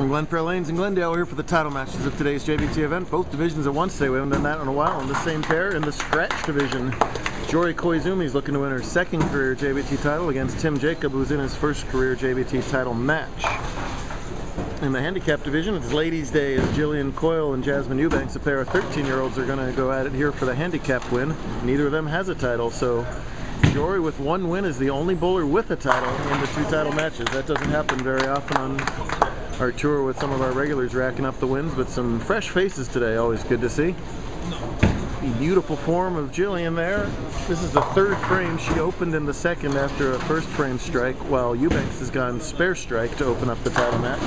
From Glenfair Lanes in Glendale, we're here for the title matches of today's JBT event. Both divisions at once today. We haven't done that in a while. In the same pair, in the scratch division, Jory Koizumi is looking to win her second career JBT title against Tim Jacob, who's in his first career JBT title match. In the handicap division, it's ladies' day as Gillian, Coyle, and Jazmyn Eubanks, a pair of 13-year-olds, are going to go at it here for the handicap win. Neither of them has a title, so Jory with one win is the only bowler with a title in the two title matches. That doesn't happen very often on our tour with some of our regulars racking up the wins, but some fresh faces today, always good to see. The beautiful form of Gillian there. This is the third frame. She opened in the second after a first frame strike, while Eubanks has gone spare strike to open up the title match.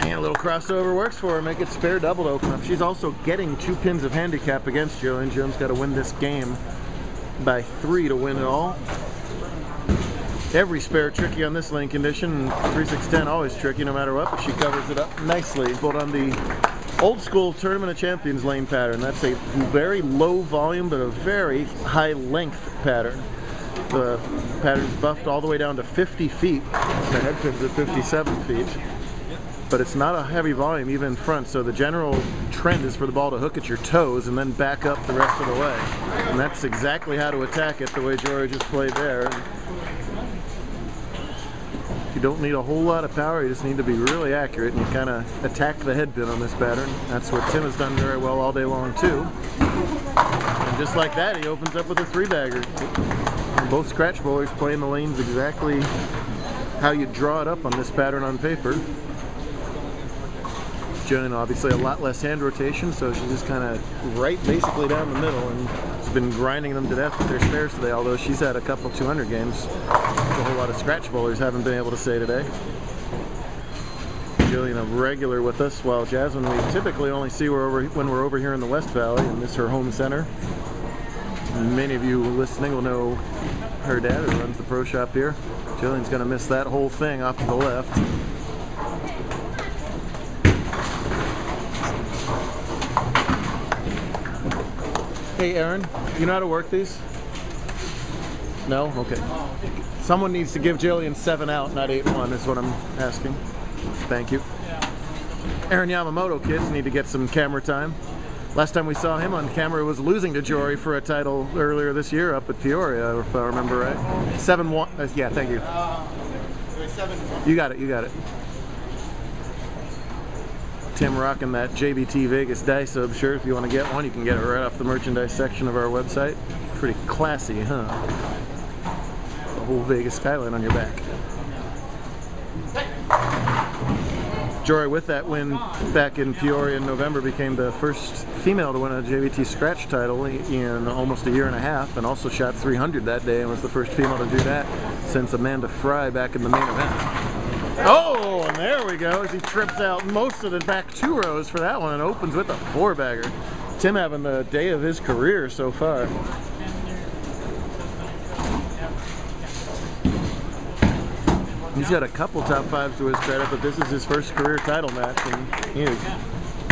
And a little crossover works for her, make it spare double to open up. She's also getting 2 pins of handicap against Gillian. Gillian's got to win this game by 3 to win it all. Every spare tricky on this lane condition. 3-6-10 always tricky no matter what, but she covers it up nicely. But on the old school Tournament of Champions lane pattern, that's a very low volume but a very high length pattern. The pattern's buffed all the way down to 50 feet. The head pin's at 57 feet. But it's not a heavy volume even in front, so the general trend is for the ball to hook at your toes and then back up the rest of the way. And that's exactly how to attack it, the way Jory just played there. You don't need a whole lot of power, you just need to be really accurate, and you kind of attack the head pin on this pattern. That's what Tim has done very well all day long too. And just like that, he opens up with a 3-bagger. Both scratch bowlers playing the lanes exactly how you draw it up on this pattern on paper. Gillian obviously a lot less hand rotation, so she's just kind of right basically down the middle, and she's been grinding them to death with their spares today, although she's had a couple 200 games. A whole lot of scratch bowlers haven't been able to say today. Gillian a regular with us, while Jazmyn we typically only see when we're over here in the West Valley, and this is her home center. And many of you listening will know her dad, who runs the pro shop here. Gillian's going to miss that whole thing off to the left. Hey Aaron, you know how to work these? No? Okay. Someone needs to give Gillian 7 out, not 8-1 is what I'm asking. Thank you. Aaron Yamamoto kids need to get some camera time. Last time we saw him on camera was losing to Jory for a title earlier this year up at Peoria, if I remember right. 7-1, yeah, thank you. 7-1. You got it, you got it. Tim rocking that JBT Vegas die sub shirt. If you want to get one, you can get it right off the merchandise section of our website. Pretty classy, huh? The whole Vegas skyline on your back. Jory, with that win back in Peoria in November, became the first female to win a JBT scratch title in almost a year and a half, and also shot 300 that day and was the first female to do that since Amanda Fry back in the main event. Oh, and there we go, as he trips out most of the back 2 rows for that one and opens with a 4-bagger. Tim having the day of his career so far. He's got a couple top 5s to his credit, but this is his first career title match, and he is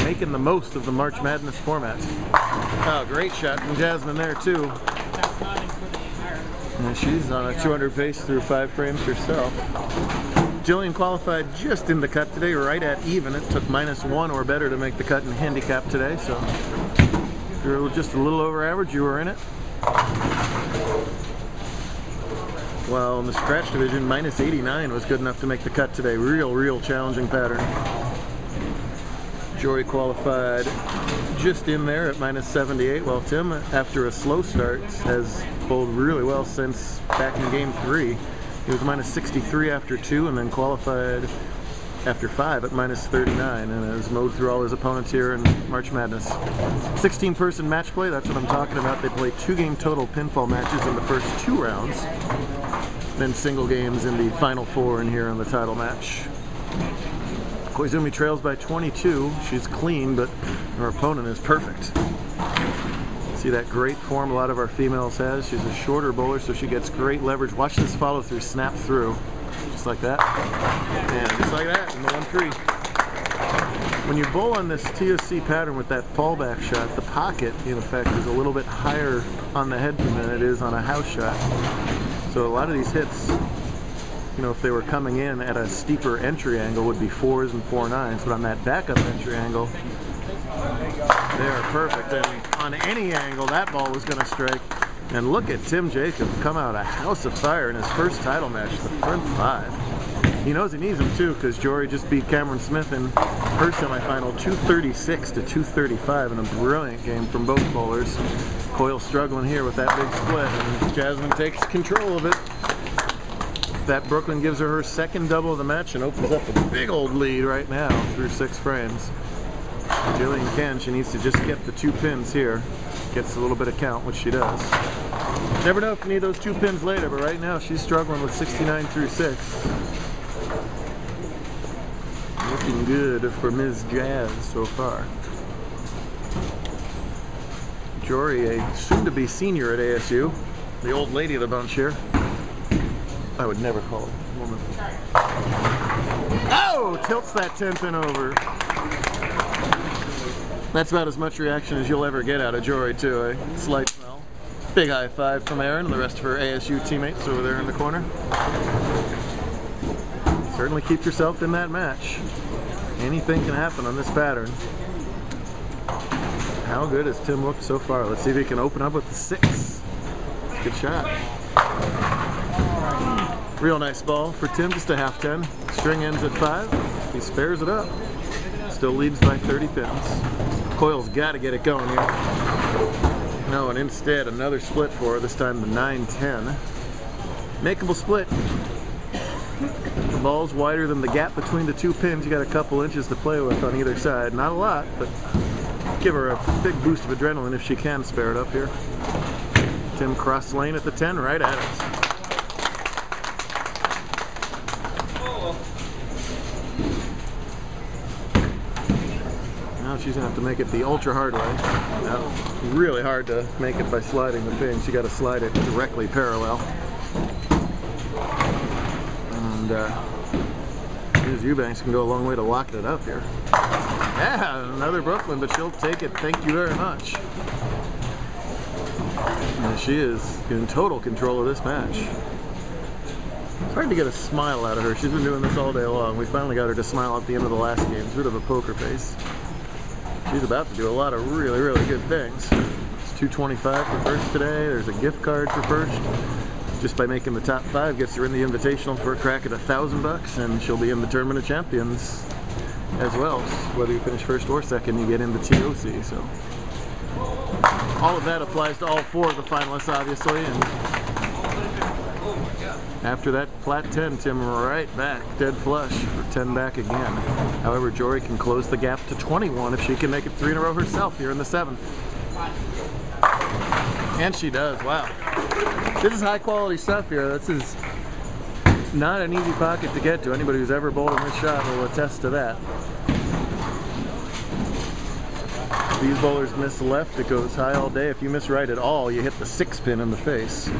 making the most of the March Madness format. Oh, great shot from Jazmyn there too. And she's on a 200 pace through 5 frames herself. Gillian qualified just in the cut today, right at even. It took -1 or better to make the cut in handicap today, so if you're just a little over average, you were in it. Well, in the scratch division, -89 was good enough to make the cut today. Real challenging pattern. Jory qualified just in there at -78, while Tim, after a slow start, has bowled really well since back in game 3. He was -63 after 2 and then qualified after 5 at -39 and has mowed through all his opponents here in March Madness. 16-person match play, that's what I'm talking about. They play 2-game total pinfall matches in the first 2 rounds, then single games in the final 4 in here in the title match. Koizumi trails by 22. She's clean, but her opponent is perfect. See that great form a lot of our females has. She's a shorter bowler, so she gets great leverage. Watch this follow through, snap through. Just like that. And just like that, in the 1-3. When you bowl on this TOC pattern with that fallback shot, the pocket, in effect, is a little bit higher on the head pin than it is on a house shot. So a lot of these hits, you know, if they were coming in at a steeper entry angle, would be 4s and 4.9s, but on that backup entry angle, they are perfect. And on any angle, that ball was going to strike. And look at Tim Jacob come out a house of fire in his first title match, the front 5. He knows he needs them too, because Jory just beat Cameron Smith in her semifinal 236 to 235 in a brilliant game from both bowlers. Coyle struggling here with that big split, and Jazmyn takes control of it. That Brooklyn gives her second double of the match and opens up a big old lead right now through 6 frames. Gillian can, she needs to just get the 2 pins here. Gets a little bit of count, which she does. Never know if you need those 2 pins later, but right now she's struggling with 69 through 6. Looking good for Ms. Jazz so far. Jory, a soon-to-be senior at ASU, the old lady of the bunch here. I would never call her a woman. Oh! Tilts that 10 pin over. That's about as much reaction as you'll ever get out of Jory, too. A slight smell. Big high five from Erin and the rest of her ASU teammates over there in the corner. Certainly keeps yourself in that match. Anything can happen on this pattern. How good has Tim looked so far? Let's see if he can open up with the 6. Good shot. Real nice ball for Tim, just a half 10. String ends at 5. He spares it up. Still leads by 30 pins. Coyle's got to get it going here. No, and instead another split for her, this time the 9-10. Makeable split. The ball's wider than the gap between the 2 pins. You got a couple inches to play with on either side. Not a lot, but give her a big boost of adrenaline if she can spare it up here. Tim cross lane at the 10, right at it. Now she's gonna have to make it the ultra hard way. Now, really hard to make it by sliding the pin. She got to slide it directly parallel. And Ms. Eubanks can go a long way to locking it up here. Yeah, another Brooklyn, but she'll take it. Thank you very much. And she is in total control of this match. It's hard to get a smile out of her. She's been doing this all day long. We finally got her to smile at the end of the last game. Sort of a poker face. She's about to do a lot of really, really good things. It's 225 for first today. There's a gift card for first. Just by making the top 5 gets her in the invitational for a crack at $1,000, and she'll be in the Tournament of Champions as well. Whether you finish first or second, you get in the TOC. So all of that applies to all 4 of the finalists, obviously. And after that flat 10, Tim right back, dead flush for 10 back again. However, Jory can close the gap to 21 if she can make it 3 in a row herself here in the 7th. And she does. Wow. This is high quality stuff here. This is not an easy pocket to get to. Anybody who's ever bowled in this shot will attest to that. These bowlers miss left, it goes high all day. If you miss right at all, you hit the 6 pin in the face.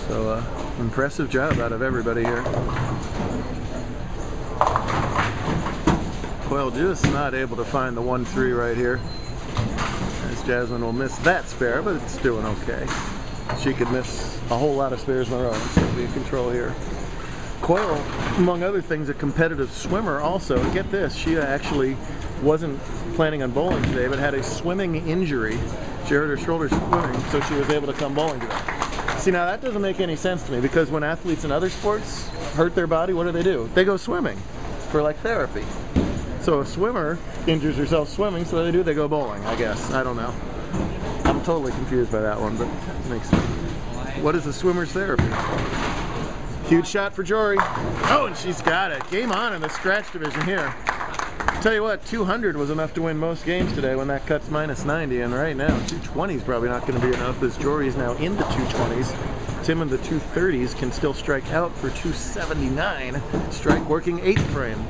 So impressive job out of everybody here. Coyle just not able to find the 1-3 right here. As Jazmyn will miss that spare, but it's doing okay. She could miss a whole lot of spares in a row and still be in control here. Coyle, among other things, a competitive swimmer also. And get this, she actually wasn't planning on bowling today, but had a swimming injury. She hurt her shoulder swimming, so she was able to come bowling today. See, now that doesn't make any sense to me, because when athletes in other sports hurt their body, what do? They go swimming for like therapy. So a swimmer injures herself swimming, so what do? They go bowling, I guess. I don't know. I'm totally confused by that one, but it makes sense. What is a swimmer's therapy? Huge shot for Jory. Oh, and she's got it. Game on in the scratch division here. Tell you what, 200 was enough to win most games today when that cuts -90, and right now 220 is probably not going to be enough, as Jory is now in the 220s. Tim in the 230s can still strike out for 279. Strike working 8th frame.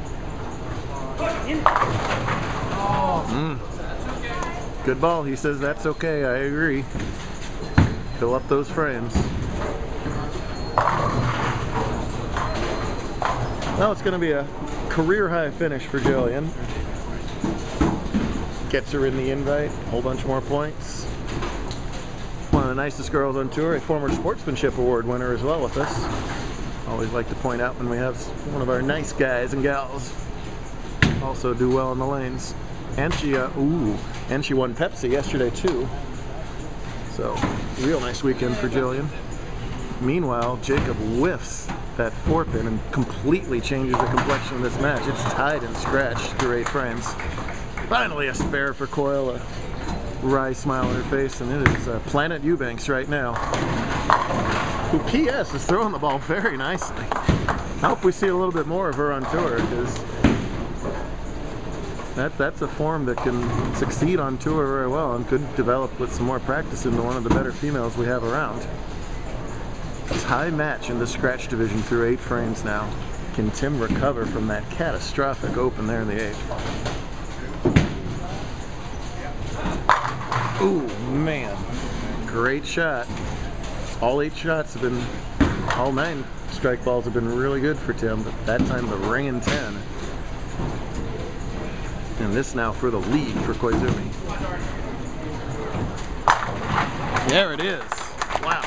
Good ball. He says that's okay. I agree. Fill up those frames. Well, it's going to be a career high finish for Gillian. Gets her in the invite. A whole bunch more points. One of the nicest girls on tour, a former Sportsmanship Award winner as well with us. Always like to point out when we have one of our nice guys and gals also do well in the lanes. And she, and she won Pepsi yesterday too. So, real nice weekend for Gillian. Meanwhile, Jacob whiffs that 4-pin and completely changes the complexion of this match. It's tied and scratched through 8 frames. Finally a spare for Coyle, a wry smile on her face, and it is Planet Eubanks right now, who P.S. is throwing the ball very nicely. I hope we see a little bit more of her on tour, because that's a form that can succeed on tour very well and could develop with some more practice into one of the better females we have around. Tie match in the scratch division through 8 frames now. Can Tim recover from that catastrophic open there in the 8th? Ooh, man. Great shot. All 8 shots have been, all 9 strike balls have been really good for Tim, but that time the ringing 10. And this now for the lead for Koizumi. There it is. Wow.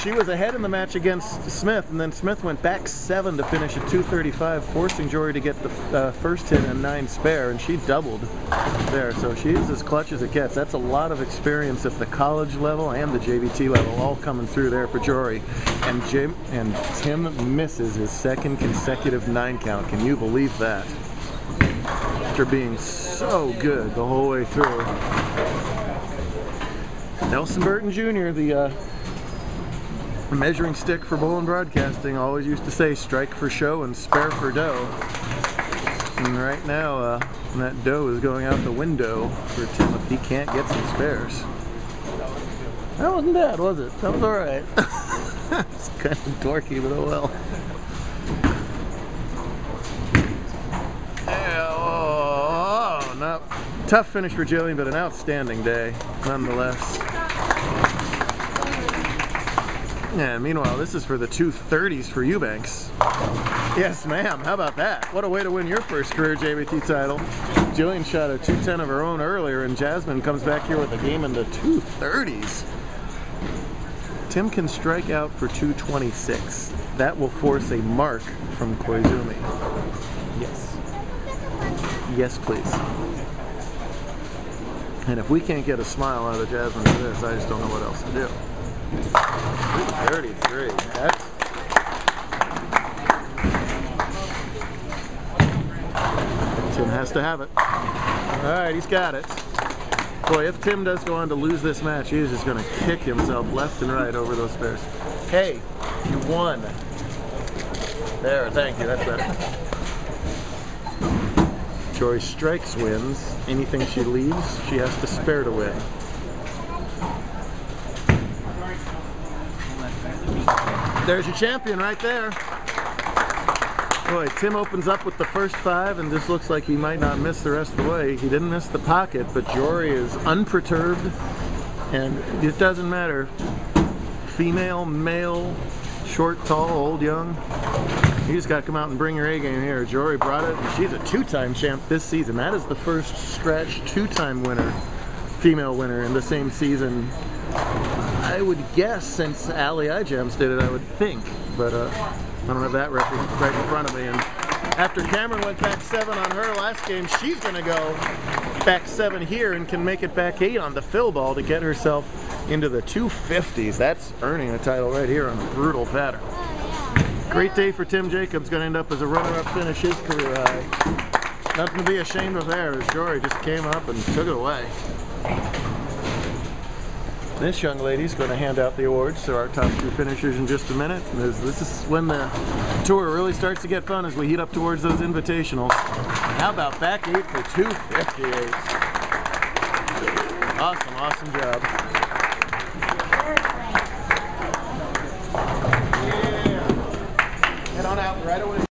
She was ahead in the match against Smith, and then Smith went back 7 to finish at 235, forcing Jory to get the first hit and 9 spare, and she doubled there. So she's as clutch as it gets. That's a lot of experience at the college level and the JBT level, all coming through there for Jory. And Tim misses his 2nd consecutive 9 count. Can you believe that? After being so good the whole way through. Nelson Burton Jr., the measuring stick for Bowling Broadcasting, always used to say strike for show and spare for dough. And right now, that dough is going out the window for Tim if he can't get some spares. That wasn't bad, was it? That was alright. It's kind of dorky, but oh well. Oh, no. Tough finish for Gillian, but an outstanding day nonetheless. Yeah, meanwhile, this is for the 230s for Eubanks. Yes, ma'am. How about that? What a way to win your first career JBT title. Gillian shot a 210 of her own earlier, and Jazmyn comes back here with a game in the 230s. Tim can strike out for 226. That will force a mark from Koizumi. Yes. Yes, please. And if we can't get a smile out of Jazmyn for this, I just don't know what else to do. 33. That's... Tim has to have it. Alright, he's got it. Boy, if Tim does go on to lose this match, he's just going to kick himself left and right over those spares. Hey, you won. There, thank you, that's better. Jory strikes wins. Anything she leaves, she has to spare to win. There's your champion right there. Boy, Tim opens up with the first 5 and just looks like he might not miss the rest of the way. He didn't miss the pocket, but Jory is unperturbed, and it doesn't matter. Female, male, short, tall, old, young. You just got to come out and bring your A game here. Jory brought it, and she's a 2-time champ this season. That is the first scratch 2-time winner, female winner in the same season. I would guess since Allie iGems did it, I would think, but I don't have that record right in front of me. And after Cameron went back 7 on her last game, she's going to go back 7 here and can make it back 8 on the fill ball to get herself into the 250s. That's earning a title right here on a brutal pattern. Great day for Tim Jacobs. Going to end up as a runner-up finish his career high. Nothing to be ashamed of there, as Jory just came up and took it away. This young lady's going to hand out the awards to our top 2 finishers in just a minute. This is when the tour really starts to get fun as we heat up towards those invitationals. How about back 8 for 258? Awesome, awesome job. Yeah. Head on out right away.